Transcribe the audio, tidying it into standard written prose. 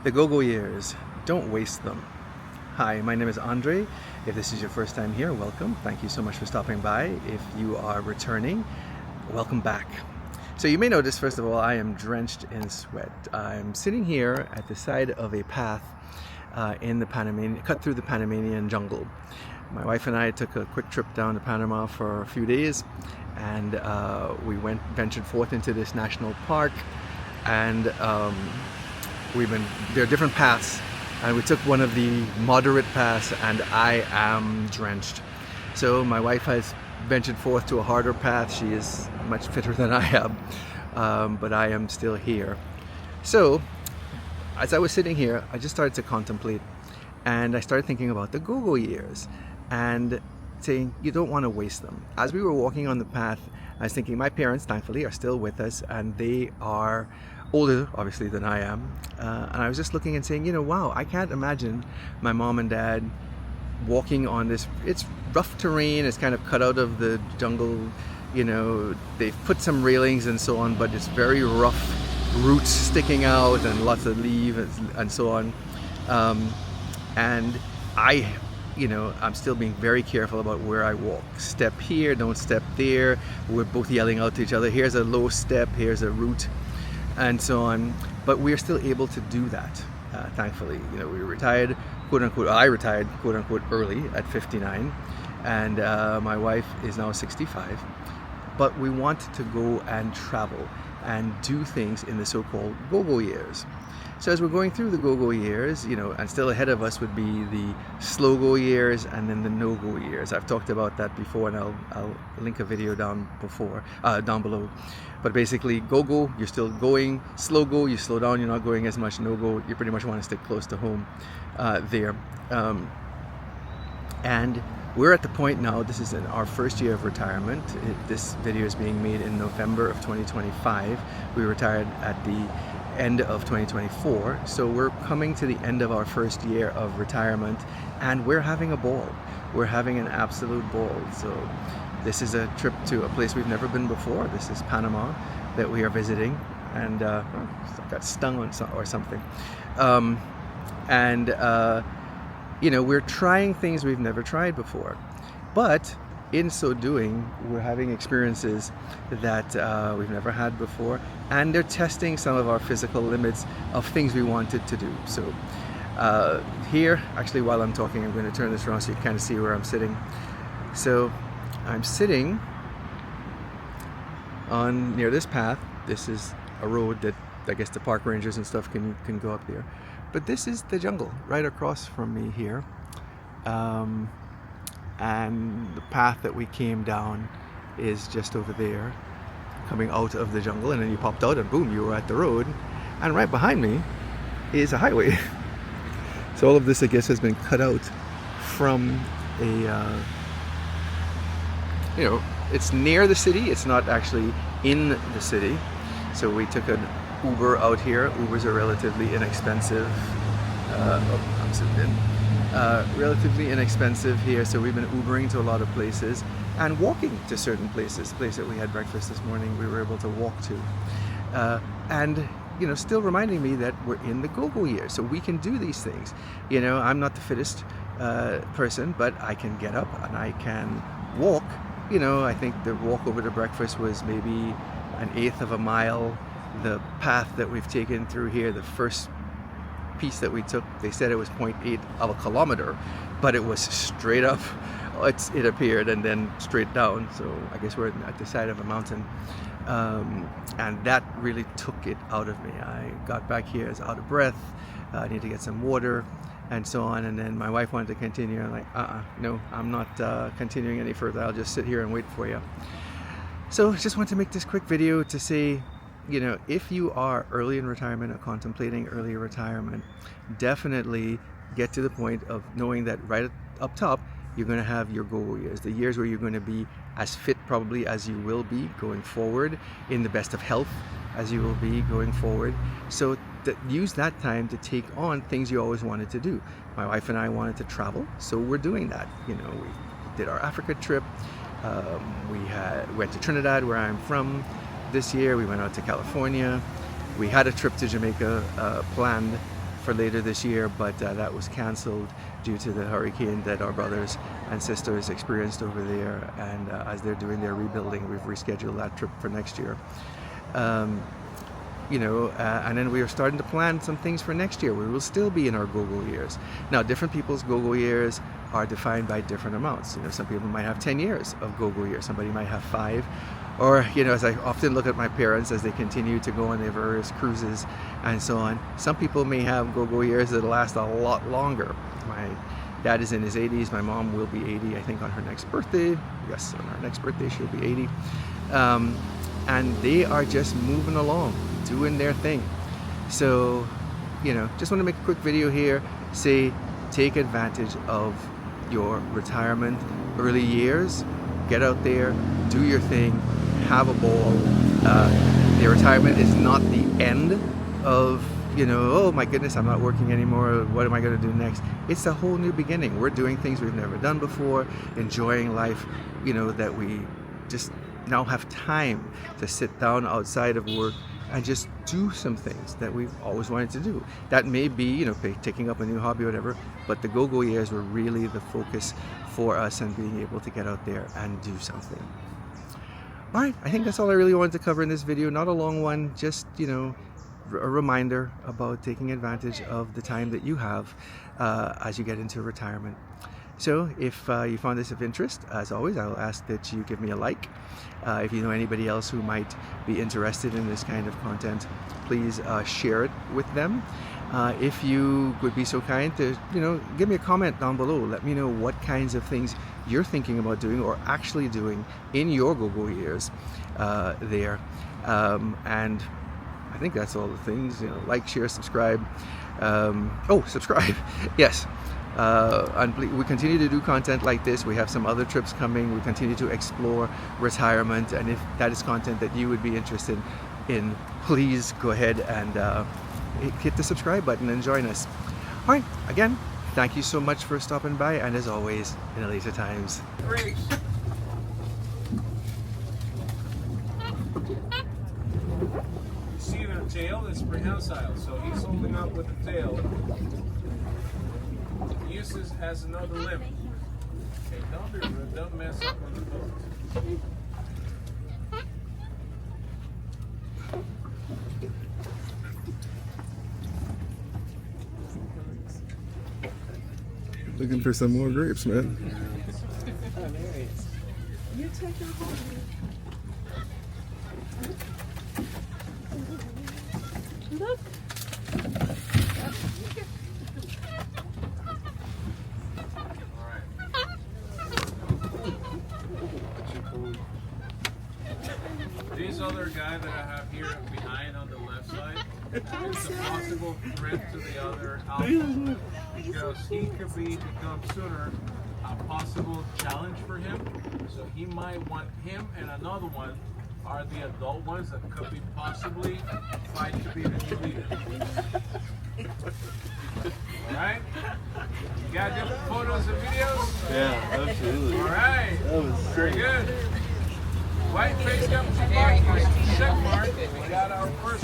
The go-go years, don't waste them. Hi, my name is Andre. If this is your first time here, welcome. Thank you so much for stopping by. If you are returning, welcome back. So you may notice, first of all, I am drenched in sweat. I'm sitting here at the side of a path in the cut through the Panamanian jungle. My wife and I took a quick trip down to Panama for a few days, and we ventured forth into this national park, and there are different paths, and we took one of the moderate paths, and I am drenched. So my wife has ventured forth to a harder path. She is much fitter than I am, but I am still here. So as I was sitting here, I just started to contemplate, and I started thinking about the go-go years and saying you don't want to waste them. As we were walking on the path, I was thinking my parents, thankfully, are still with us, and they are older, obviously, than I am. And I was just looking and saying, wow, I can't imagine my mom and dad walking on this. It's rough terrain, it's kind of cut out of the jungle. They've put some railings and so on, but it's very rough, roots sticking out and lots of leaves and so on. And I'm still being very careful about where I walk. Step here, don't step there. We're both yelling out to each other, here's a low step, here's a root, and so on. But we're still able to do that, thankfully. We retired, quote unquote, I retired, quote unquote, early at 59, and my wife is now 65. But we want to go and travel and do things in the so-called go-go years. So as we're going through the go-go years, and still ahead of us would be the slow-go years and then the no-go years. I've talked about that before, and I'll link a video down below. But basically, go-go, you're still going. Slow-go, you slow down, you're not going as much. No-go, you pretty much want to stick close to home there. And we're at the point now, this is in our first year of retirement. This video is being made in November of 2025. We retired at the end of 2024, so we're coming to the end of our first year of retirement, and we're having a ball. We're having an absolute ball. So this is a trip to a place we've never been before. This is Panama that we are visiting, and I got stung on or something. We're trying things we've never tried before, but in so doing, we're having experiences that we've never had before, and they're testing some of our physical limits of things we wanted to do. So here, actually, while I'm talking, I'm going to turn this around so you can kind of see where I'm sitting. So I'm sitting near this path. This is a road that I guess the park rangers and stuff can go up there. But this is the jungle right across from me here. And the path that we came down is just over there, coming out of the jungle, and then you popped out and boom, you were at the road. And right behind me is a highway. So all of this, I guess, has been cut out from it's near the city, it's not actually in the city. So we took an Uber out here. Ubers are relatively inexpensive. I'm sitting in. Relatively inexpensive here, so we've been Ubering to a lot of places and walking to certain places. The place that we had breakfast this morning, we were able to walk to, and still reminding me that we're in the go-go year, so we can do these things. I'm not the fittest person, but I can get up and I can walk. I think the walk over to breakfast was maybe 1/8 of a mile. The path that we've taken through here, the first piece that we took, they said it was 0.8 of a kilometer, but it was straight up, it appeared, and then straight down. So I guess we're at the side of a mountain, and that really took it out of me. I got back here, I was out of breath, I need to get some water and so on, and then my wife wanted to continue. I'm like, no, I'm not continuing any further. I'll just sit here and wait for you. So I just want to make this quick video to say, if you are early in retirement or contemplating early retirement, definitely get to the point of knowing that right up top, you're going to have your go-go years, the years where you're going to be as fit probably as you will be going forward, in the best of health as you will be going forward. So use that time to take on things you always wanted to do. My wife and I wanted to travel, so we're doing that. We did our Africa trip. We went to Trinidad, where I'm from. This year we went out to California. We had a trip to Jamaica planned for later this year, but that was canceled due to the hurricane that our brothers and sisters experienced over there. And as they're doing their rebuilding, we've rescheduled that trip for next year. And then we are starting to plan some things for next year. We will still be in our go-go years. Now, different people's go-go years are defined by different amounts. Some people might have 10 years of go-go years. Somebody might have 5. Or, as I often look at my parents as they continue to go on their various cruises and so on, some people may have go-go years that last a lot longer. My dad is in his 80s. My mom will be 80, I think, on her next birthday. Yes, on her next birthday, she'll be 80. And they are just moving along, doing their thing. So, just want to make a quick video here. Say, take advantage of your retirement early years. Get out there, do your thing, have a ball. The retirement is not the end of, oh my goodness, I'm not working anymore, what am I going to do next? It's a whole new beginning. We're doing things we've never done before, enjoying life, that we just now have time to sit down outside of work and just do some things that we've always wanted to do. That may be, taking up a new hobby or whatever, but the go-go years were really the focus for us and being able to get out there and do something. All right, I think that's all I really wanted to cover in this video. Not a long one, just, a reminder about taking advantage of the time that you have as you get into retirement. So if you found this of interest, as always, I'll ask that you give me a like. If you know anybody else who might be interested in this kind of content, please share it with them. If you would be so kind to, give me a comment down below. Let me know what kinds of things you're thinking about doing or actually doing in your go-go years there. And I think that's all the things, like, share, subscribe. Subscribe, yes. And we continue to do content like this. We have some other trips coming. We continue to explore retirement, and if that is content that you would be interested in, please go ahead and hit the subscribe button and join us. All right, again, thank you so much for stopping by, and as always, in later times. Great. You see their tail is prehensile, so he's holding up with the tail. Uses as another limb. Okay, don't be rude, don't mess up on the boat. Looking for some more grapes, man. You take them home. Look. This other guy that I have here behind on the left side is a possible threat to the other alpha because he could become sooner a possible challenge for him. So he might want him and another one are the adult ones that could be possibly fight to be the new leader. Alright? You got different photos and videos? Yeah, absolutely. Alright. That was very good. White face comes to check mark. We got our first